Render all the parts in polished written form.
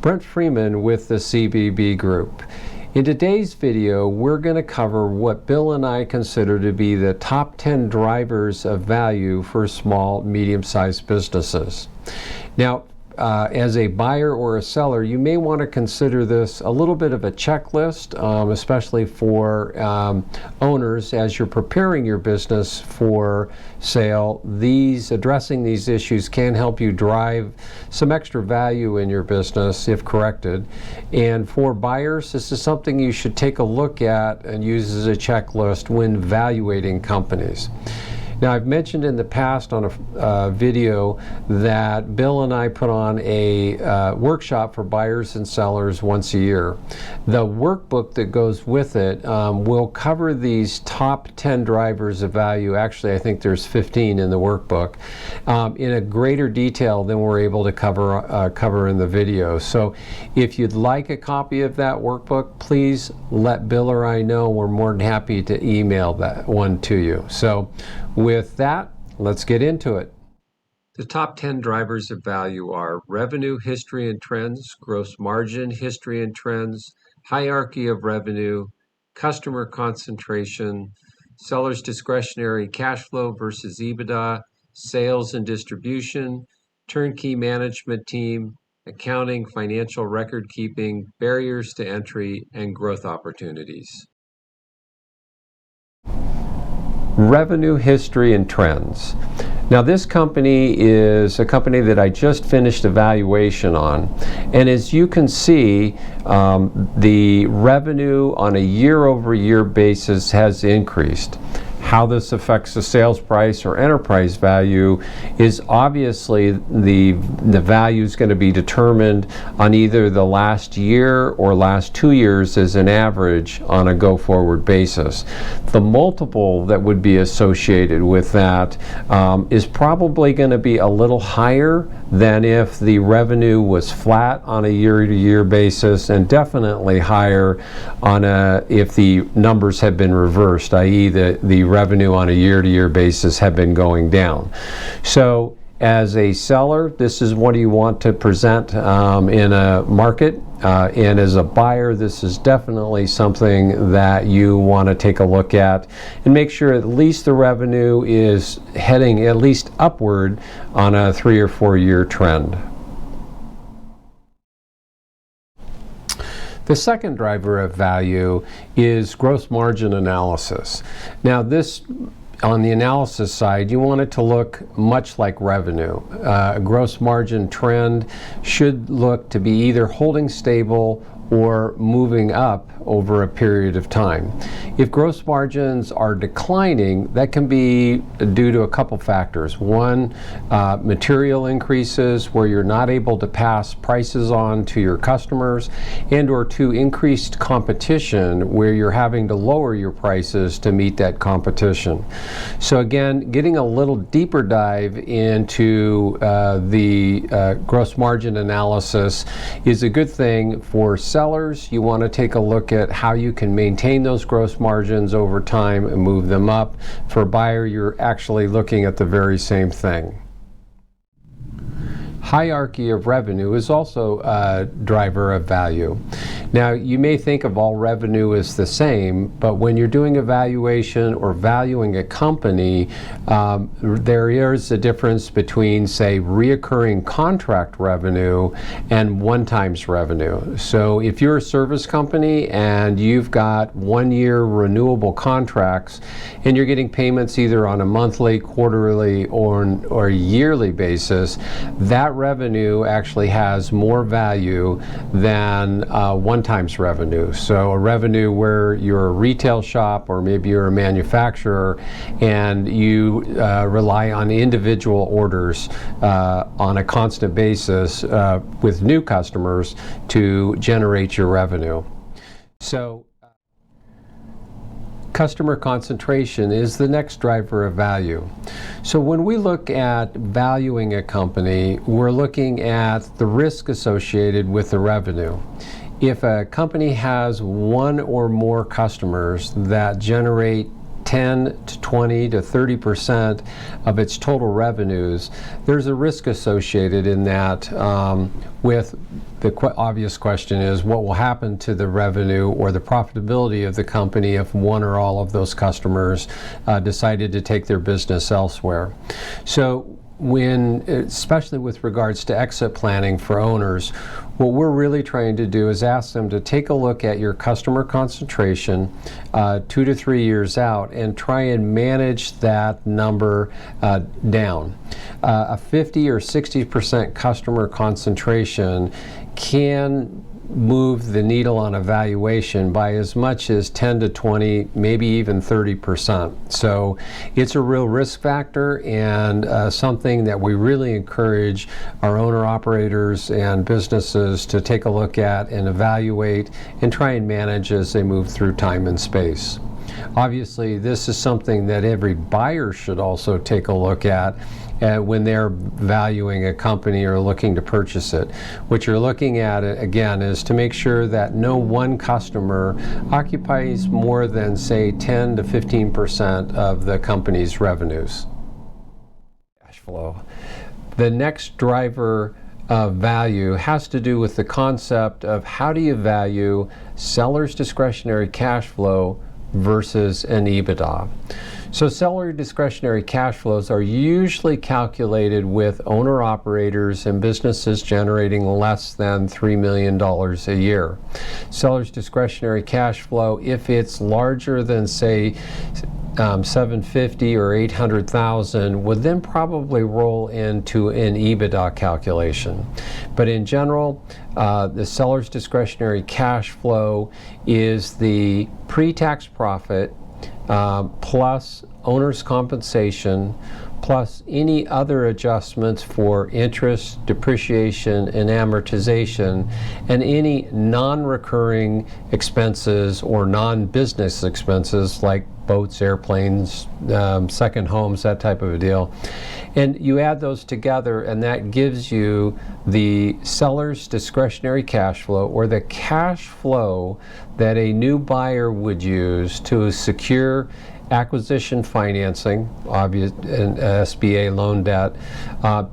Brent Freeman with the CBB Group. In today's video, we're going to cover what Bill and I consider to be the top 10 drivers of value for small, medium-sized businesses. Now, as a buyer or a seller, you may want to consider this a little bit of a checklist, especially for owners as you're preparing your business for sale. Addressing these issues can help you drive some extra value in your business if corrected. And for buyers, this is something you should take a look at and use as a checklist when evaluating companies. Now, I've mentioned in the past on a video that Bill and I put on a workshop for buyers and sellers once a year. The workbook that goes with it will cover these top 10 drivers of value. Actually, I think there's 15 in the workbook in a greater detail than we're able to cover in the video. So if you'd like a copy of that workbook, please let Bill or I know. We're more than happy to email that one to you. So with that, let's get into it. The top 10 drivers of value are revenue history and trends, gross margin history and trends, hierarchy of revenue, customer concentration, seller's discretionary cash flow versus EBITDA, sales and distribution, turnkey management team, accounting, financial record keeping, barriers to entry, and growth opportunities. Revenue history and trends. Now, this company is a company that I just finished evaluation on, and as you can see, the revenue on a year-over-year basis has increased. How this affects the sales price or enterprise value is obviously the value is going to be determined on either the last year or last 2 years as an average on a go-forward basis. The multiple that would be associated with that is probably going to be a little higher than if the revenue was flat on a year-to-year basis, and definitely higher on if the numbers had been reversed, i.e. the revenue on a year-to-year basis had been going down. So as a seller, this is what you want to present in a market, and as a buyer, this is definitely something that you want to take a look at and make sure at least the revenue is heading at least upward on a 3 or 4 year trend. The second driver of value is gross margin analysis. Now, this on the analysis side, you want it to look much like revenue. A gross margin trend should look to be either holding stable or moving up over a period of time. If gross margins are declining, that can be due to a couple factors. One, material increases where you're not able to pass prices on to your customers, and or two, increased competition where you're having to lower your prices to meet that competition. So again, getting a little deeper dive into the gross margin analysis is a good thing for sellers. You want to take a look at how you can maintain those gross margins over time and move them up. For a buyer, you're actually looking at the very same thing. Hierarchy of revenue is also a driver of value. Now, you may think of all revenue as the same, but when you're doing evaluation or valuing a company, there is a difference between, say, reoccurring contract revenue and one-time revenue. So if you're a service company and you've got 1 year renewable contracts and you're getting payments either on a monthly, quarterly, or yearly basis, that revenue actually has more value than one-time revenue. So a revenue where you're a retail shop or maybe you're a manufacturer and you rely on individual orders on a constant basis with new customers to generate your revenue. So customer concentration is the next driver of value. So when we look at valuing a company, we're looking at the risk associated with the revenue. If a company has one or more customers that generate 10 to 20 to 30% of its total revenues, there's a risk associated in that with the obvious question is what will happen to the revenue or the profitability of the company if one or all of those customers decided to take their business elsewhere. So especially with regards to exit planning for owners, what we're really trying to do is ask them to take a look at your customer concentration 2 to 3 years out and try and manage that number down. A 50 or 60% customer concentration can move the needle on a valuation by as much as 10 to 20, maybe even 30%. So it's a real risk factor and something that we really encourage our owner-operators and businesses to take a look at and evaluate and try and manage as they move through time and space. Obviously, this is something that every buyer should also take a look at when they're valuing a company or looking to purchase it. What you're looking at, again, is to make sure that no one customer occupies more than, say, 10 to 15% of the company's revenues. Cash flow. The next driver of value has to do with the concept of how do you value seller's discretionary cash flow versus an EBITDA. So seller discretionary cash flows are usually calculated with owner-operators and businesses generating less than $3 million a year. Seller's discretionary cash flow, if it's larger than, say, 750 or 800,000, would then probably roll into an EBITDA calculation. But in general, the seller's discretionary cash flow is the pre-tax profit plus owner's compensation plus any other adjustments for interest, depreciation, and amortization, and any non-recurring expenses or non-business expenses like boats, airplanes, second homes, that type of a deal. And you add those together and that gives you the seller's discretionary cash flow, or the cash flow that a new buyer would use to secure acquisition financing, obvious, and SBA loan debt,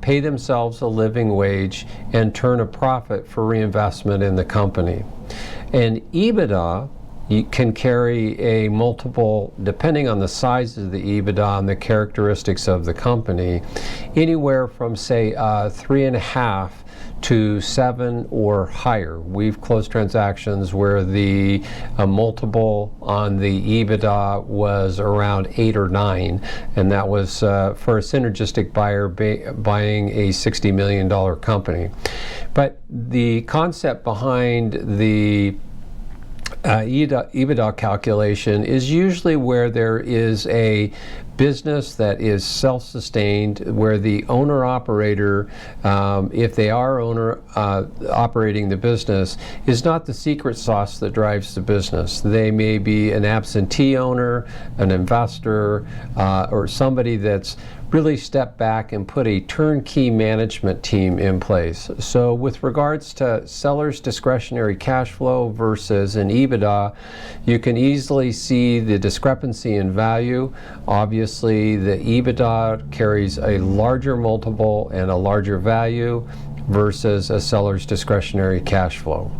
pay themselves a living wage, and turn a profit for reinvestment in the company. And EBITDA can carry a multiple, depending on the size of the EBITDA and the characteristics of the company, anywhere from, say, 3.5 to 7 or higher. We've closed transactions where the multiple on the EBITDA was around 8 or 9, and that was for a synergistic buyer buying a $60 million company. But the concept behind the EBITDA calculation is usually where there is a business that is self-sustained, where the owner-operator, if they are operating the business, is not the secret sauce that drives the business. They may be an absentee owner, an investor, or somebody that's really stepped back and put a turnkey management team in place. So with regards to seller's discretionary cash flow versus an EBITDA, you can easily see the discrepancy in value. Obviously, the EBITDA carries a larger multiple and a larger value versus a seller's discretionary cash flow.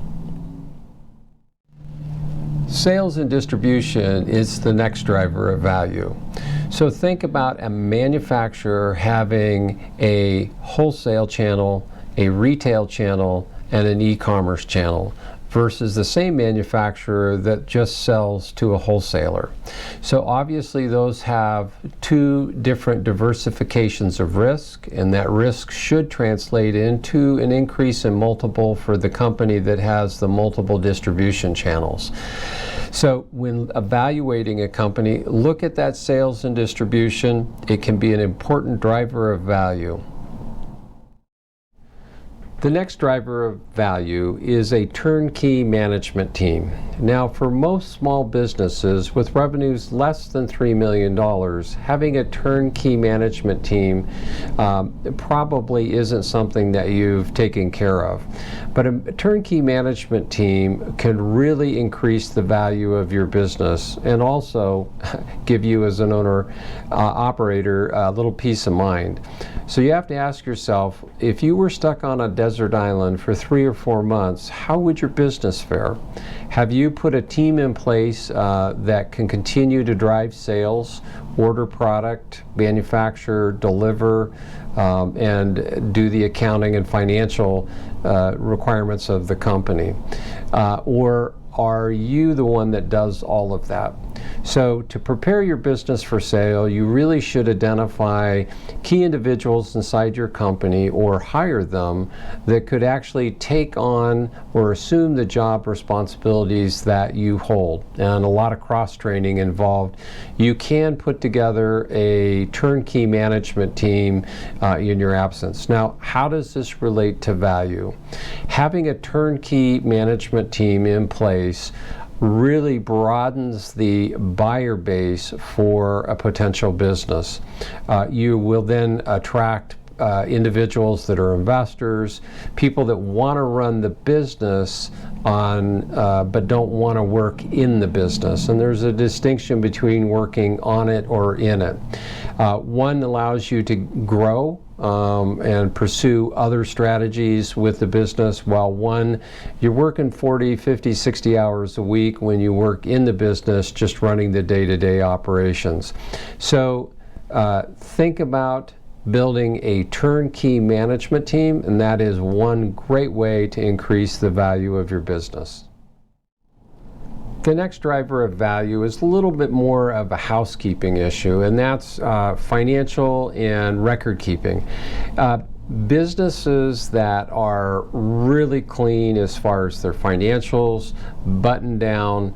Sales and distribution is the next driver of value. So think about a manufacturer having a wholesale channel, a retail channel, and an e-commerce channel versus the same manufacturer that just sells to a wholesaler. So obviously those have two different diversifications of risk, and that risk should translate into an increase in multiple for the company that has the multiple distribution channels. So when evaluating a company, look at that sales and distribution. It can be an important driver of value. The next driver of value is a turnkey management team. Now, for most small businesses with revenues less than $3 million, having a turnkey management team probably isn't something that you've taken care of. But a turnkey management team can really increase the value of your business and also give you, as an owner operator, a little peace of mind. So you have to ask yourself, if you were stuck on a desert island for 3 or 4 months, how would your business fare? Have you put a team in place that can continue to drive sales, order product, manufacture, deliver, and do the accounting and financial requirements of the company? Or are you the one that does all of that? So to prepare your business for sale, you really should identify key individuals inside your company or hire them that could actually take on or assume the job responsibilities that you hold. And a lot of cross-training involved. You can put together a turnkey management team in your absence. Now, how does this relate to value? Having a turnkey management team in place really broadens the buyer base for a potential business. You will then attract individuals that are investors, people that want to run the business but don't want to work in the business. And there's a distinction between working on it or in it. One allows you to grow and pursue other strategies with the business, while one, you're working 40, 50, 60 hours a week when you work in the business just running the day-to-day operations. So think about building a turnkey management team, and that is one great way to increase the value of your business. The next driver of value is a little bit more of a housekeeping issue, and that's financial and record keeping. Businesses that are really clean as far as their financials, buttoned down,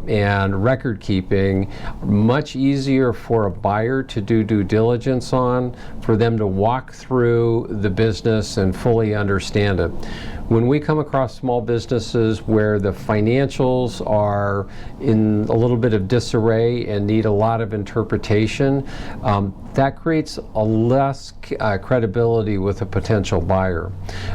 and record keeping, much easier for a buyer to do due diligence on, for them to walk through the business and fully understand it. When we come across small businesses where the financials are in a little bit of disarray and need a lot of interpretation, that creates a less credibility with a potential buyer.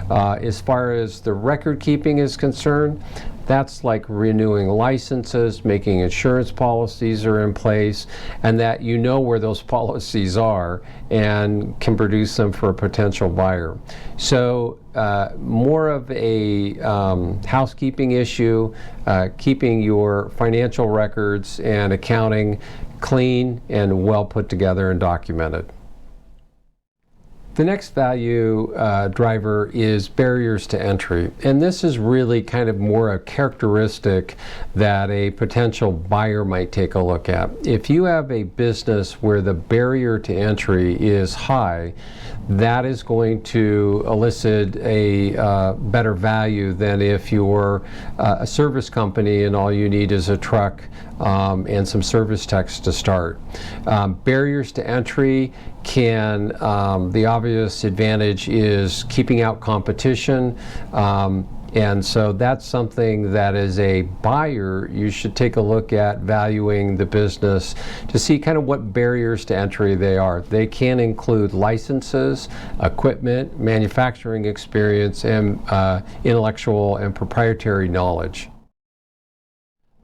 As far as the record keeping is concerned, that's like renewing licenses, making insurance policies are in place, and that you know where those policies are and can produce them for a potential buyer. So more of a housekeeping issue, keeping your financial records and accounting clean and well put together and documented. The next value driver is barriers to entry, and this is really kind of more a characteristic that a potential buyer might take a look at. If you have a business where the barrier to entry is high, that is going to elicit a better value than if you're a service company and all you need is a truck and some service techs to start. Barriers to entry can, the obvious advantage is keeping out competition, and so that's something that as a buyer you should take a look at valuing the business to see kind of what barriers to entry they are. They can include licenses, equipment, manufacturing experience, and intellectual and proprietary knowledge.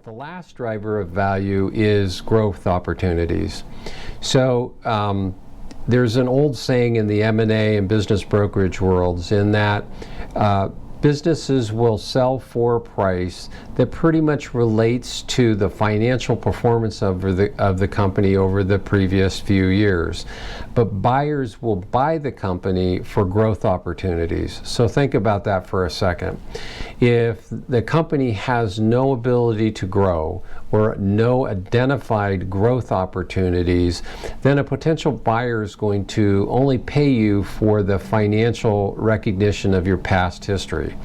The last driver of value is growth opportunities. So there's an old saying in the M&A and business brokerage worlds in that businesses will sell for a price that pretty much relates to the financial performance of the company over the previous few years. But buyers will buy the company for growth opportunities. So think about that for a second. If the company has no ability to grow or no identified growth opportunities, then a potential buyer is going to only pay you for the financial recognition of your past history.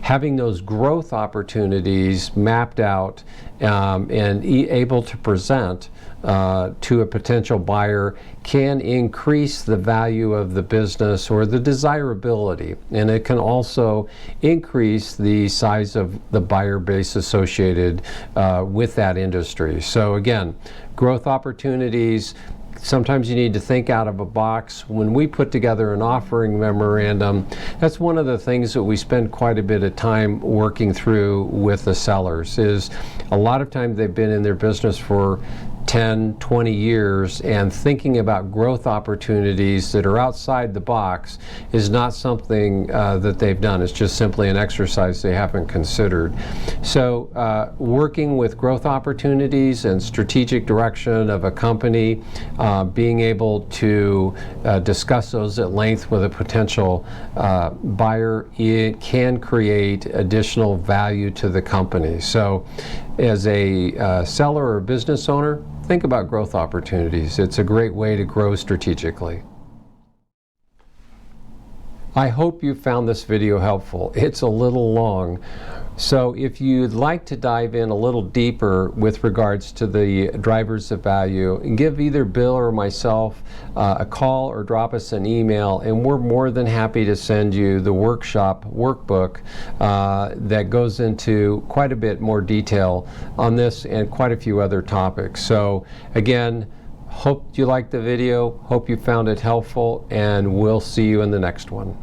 Having those growth opportunities mapped out and able to present to a potential buyer can increase the value of the business or the desirability, and it can also increase the size of the buyer base associated with that industry. So again, growth opportunities. Sometimes you need to think out of a box. When we put together an offering memorandum, that's one of the things that we spend quite a bit of time working through with the sellers. Is a lot of times they've been in their business for 10, 20 years, and thinking about growth opportunities that are outside the box is not something that they've done. It's just simply an exercise they haven't considered. So working with growth opportunities and strategic direction of a company, being able to discuss those at length with a potential buyer, it can create additional value to the company. So as a seller or business owner, think about growth opportunities. It's a great way to grow strategically. I hope you found this video helpful. It's a little long. So if you'd like to dive in a little deeper with regards to the drivers of value, give either Bill or myself a call or drop us an email, and we're more than happy to send you the workshop workbook that goes into quite a bit more detail on this and quite a few other topics. So again, hope you liked the video, hope you found it helpful, and we'll see you in the next one.